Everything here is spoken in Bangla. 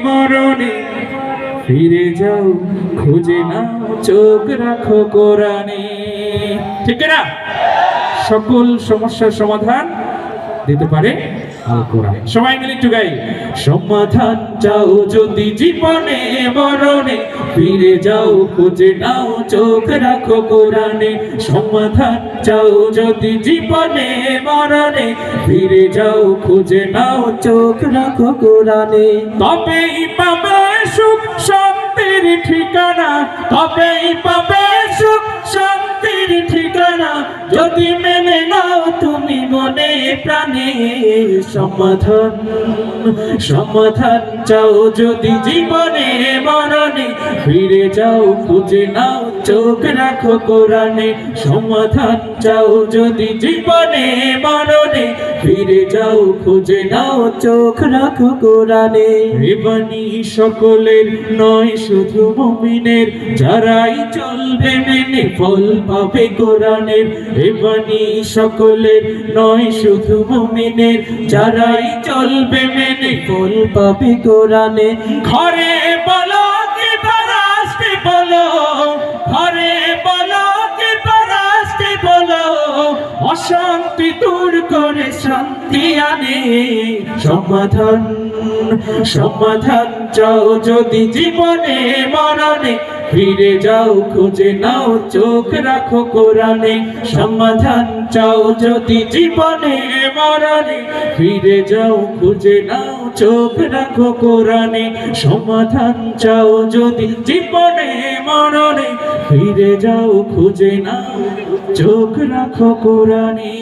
মরণে ফিরে যাও, খুঁজে নাও, চোখ রাখো কোরআনে। ঠিক না? সকল সমস্যার সমাধান দিতে পারে আল কোরআন। সবাই মিলে একটু গাই। সমাধান চাও যদি জীবনে মরণে, ফিরে যাও, খুঁজে নাও, চোখ রাখো কোরআনে। সমাধান চাও যদি জীবনে মরণে, ফিরে যাও, খুঁজে নাও, চোখ রাখো কোরআনে। তবেই পাবে সুখ শান্তির ঠিকানা, তবেই পাবে সুখ শান্তির ঠিকানা, যদি মেনে নাও তুমি মনে প্রাণে। সমাধান সমাধান চাও যদি জীবনে মরণে, ফিরে যাও, খুঁজে নাও, চোখ রাখো কোরআনে। সমাধান চাও যদি জীবনে মরণে, ফিরে যাও, খুঁজে নাও, চোখ রাখো কোরআনে। এ বাণী সকলের নয় শুধু মুমিনের, যারাই চলবে মেনে ফল পাবে কোরআনের। এ বাণী সকলের নয় শুধু মুমিনের, যারাই চলবে মেনে ফল পাবে কোরআনে। ঘরে বলো কি পরস্তে বলো, ঘরে বলো কি পরস্তে বলো, অশান্তি দূর করে শান্তি আনে। সমাধান সমাধান চাও যদি জীবনে মরণে, ফিরে যাও, খুঁজে নাও, চোখ রাখো কোরআনে। সমাধান চাও যদি জীবনে মরণে, ফিরে যাও, খুঁজে নাও, চোখ রাখো কোরআনে। সমাধান চাও যদি জীবনে মরণে, ফিরে যাও, খুঁজে নাও, চোখ রাখো কোরআনে।